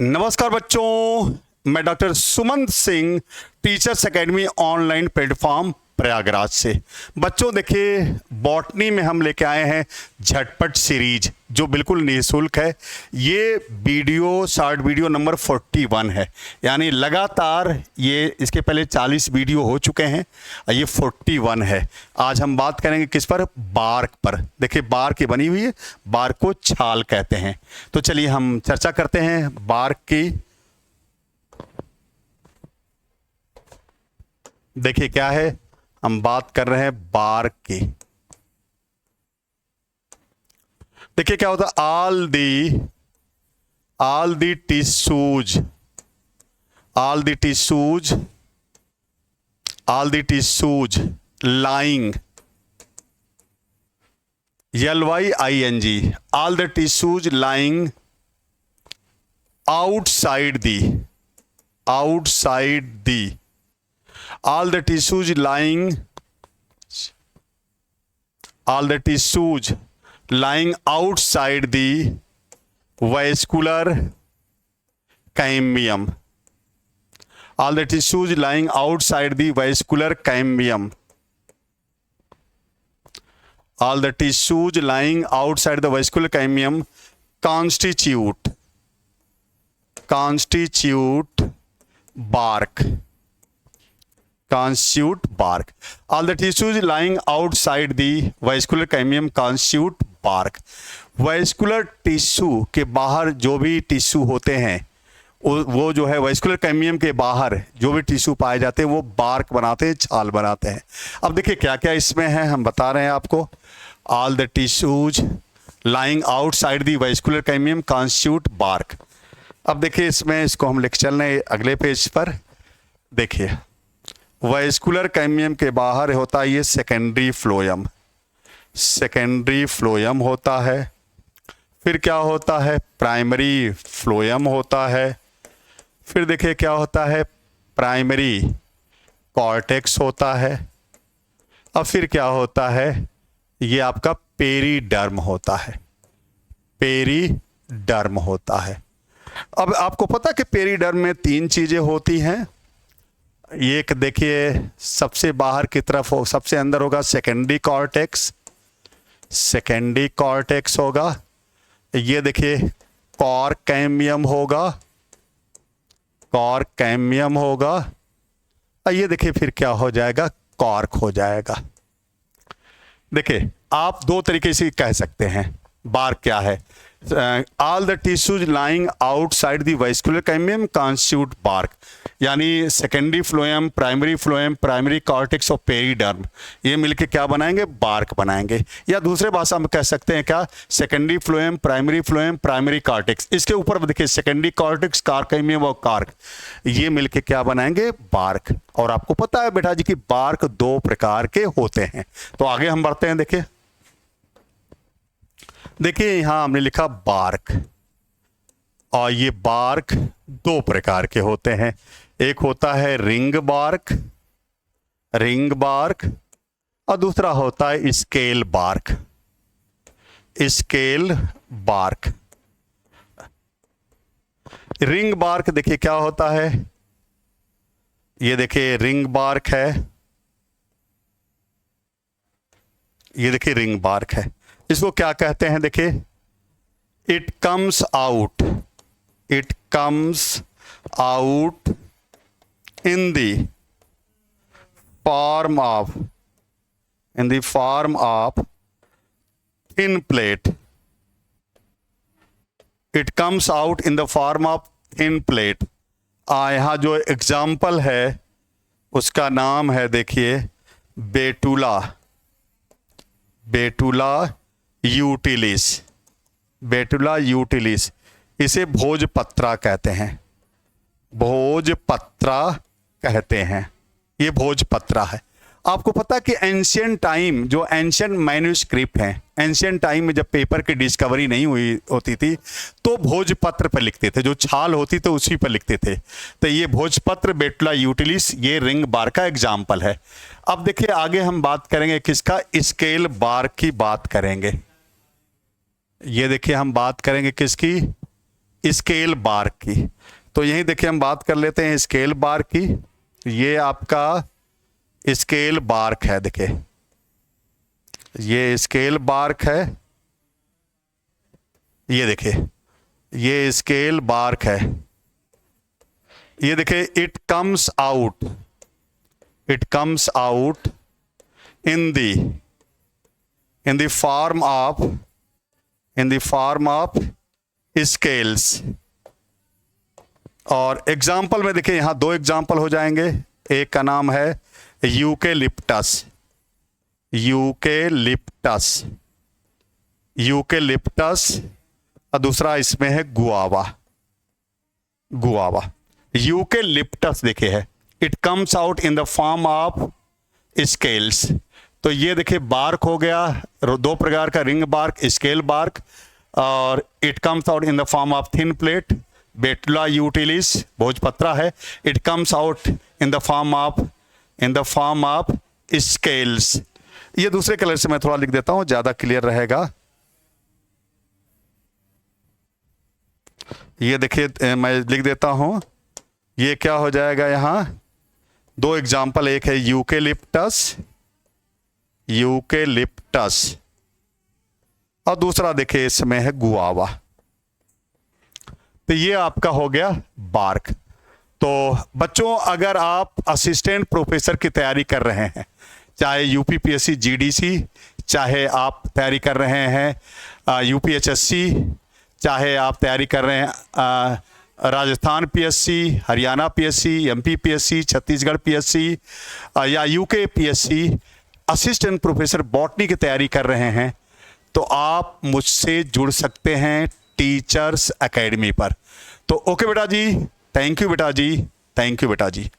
नमस्कार बच्चों, मैं doctor Sumant Singh, teachers academy online platform Prayagraj से। बच्चों देखिए, बॉटनी में हम लेके आए हैं झटपट सीरीज जो बिल्कुल निःशुल्क है। ये वीडियो शॉर्ट वीडियो नंबर 41 है, यानी लगातार ये इसके पहले 40 वीडियो हो चुके हैं और ये 41 है। आज हम बात करेंगे किस पर? बार्क पर। देखिए बार्क की बनी हुई है, बार्क को छाल कहते हैं। तो चलिए हम चर्चा करते हैं बार्क की। देखिए क्या है, हम बात कर रहे हैं बार्क की। देखिए क्या होता है, all the tissues lying, lying, all the tissues lying outside the all the tissues lying outside the vascular cambium. All the tissues lying outside the vascular cambium. All the tissues lying outside the vascular cambium constitute bark. All the tissues lying outside the vascular cambium constitute bark. Vascular tissue के बाहर जो भी tissue होते हैं वो जो है vascular कैमियम के बाहर जो भी टिश्यू पाए जाते हैं वो बार्क बनाते हैं, छाल बनाते हैं। अब देखिए क्या क्या इसमें है, हम बता रहे हैं आपको। All the tissues lying outside the vascular cambium constitute bark. अब देखिए इसमें, इसको हम लिख चल रहे हैं अगले पेज पर। देखिए वैस्कुलर कैमियम के बाहर होता है ये सेकेंडरी फ्लोयम होता है। फिर क्या होता है? प्राइमरी फ्लोयम होता है। फिर देखिए क्या होता है? प्राइमरी कॉर्टेक्स होता है। अब फिर क्या होता है? ये आपका पेरीडर्म होता है। अब आपको पता कि पेरीडर्म में 3 चीजें होती हैं। एक देखिए सबसे बाहर की तरफ हो, सबसे अंदर होगा सेकेंडरी कॉर्टेक्स होगा। ये देखिए कॉर कैम्बियम होगा। और ये देखिए फिर क्या हो जाएगा? कॉर्क हो जाएगा। देखिए आप 2 तरीके से कह सकते हैं बार्क क्या है। All the tissues lying outside the vascular cambium constitute bark, यानी सेकेंडरी फ्लोएम, प्राइमरी कॉर्टेक्स और पेरीडर्म ये मिलके क्या बनाएंगे? बार्क बनाएंगे। या दूसरे भाषा में कह सकते हैं क्या? सेकेंडरी फ्लोएम, प्राइमरी कॉर्टेक्स, इसके ऊपर देखिए सेकेंडरी कॉर्टेक्स, कैमियम और कार्क, ये मिलके क्या बनाएंगे? बार्क। और आपको पता है बेटा जी कि बार्क 2 प्रकार के होते हैं। तो आगे हम बढ़ते हैं। देखिए यहां हमने लिखा बार्क, और ये बार्क 2 प्रकार के होते हैं। एक होता है रिंग बार्क और दूसरा होता है स्केल बार्क। रिंग बार्क देखिए क्या होता है। ये देखिए रिंग बार्क है, ये देखिए रिंग बार्क है। इसको क्या कहते हैं? देखिए it comes out in the form of thin plate. It comes out in the form of thin plate. यहाँ जो एग्जाम्पल है उसका नाम है देखिए बेटुला यूटिलिस। इसे भोजपत्रा कहते हैं। ये भोजपत्रा है। आपको पता कि एंशियंट मैन्युस्क्रिप्ट हैं, एंशियंट टाइम में जब पेपर की डिस्कवरी नहीं हुई होती थी तो भोजपत्र पर लिखते थे, जो छाल होती तो उसी पर लिखते थे। तो ये भोजपत्र बेटुला यूटिलिस ये रिंग बार्क का एग्जाम्पल है। अब देखिए आगे हम बात करेंगे किसका? स्केल बार्क की बात करेंगे। ये देखिए हम बात करेंगे किसकी? स्केल बार्क की। तो यहीं देखिए हम बात कर लेते हैं स्केल बार्क की। ये आपका स्केल बार्क है, देखिए ये स्केल बार्क है, ये देखिए ये स्केल बार्क है। ये देखिए it comes out in the form of scales. और एग्जाम्पल में देखिए यहां दो एग्जाम्पल हो जाएंगे। एक का नाम है यूकेलिप्टस और दूसरा इसमें है गुआवा। यूकेलिप्टस देखिए है, it comes out in the form of scales. तो ये देखिए बार्क हो गया, दो प्रकार का, रिंग बार्क, स्केल बार्क। और it comes out in the form of thin plate, Betula utilis, Bhojpatra है। It comes out in the form of scales. ये दूसरे कलर से मैं थोड़ा लिख देता हूं, ज्यादा क्लियर रहेगा। ये देखिए मैं लिख देता हूं, ये क्या हो जाएगा, यहां दो एग्जाम्पल, एक है यूकेलिप्टस और दूसरा देखिए इसमें है गुआवा। तो ये आपका हो गया बार्क। तो बच्चों अगर आप असिस्टेंट प्रोफेसर की तैयारी कर रहे हैं, चाहे यूपीपीएससी जीडीसी, चाहे आप तैयारी कर रहे हैं यूपीएचएससी, चाहे आप तैयारी कर रहे हैं Rajasthan PSC, Haryana PSC, MP PSC, Chhattisgarh PSC या UK PSC, assistant professor botany की तैयारी कर रहे हैं, तो आप मुझसे जुड़ सकते हैं टीचर्स एकेडमी पर। तो ओके बेटा जी, थैंक यू बेटा जी, थैंक यू बेटा जी।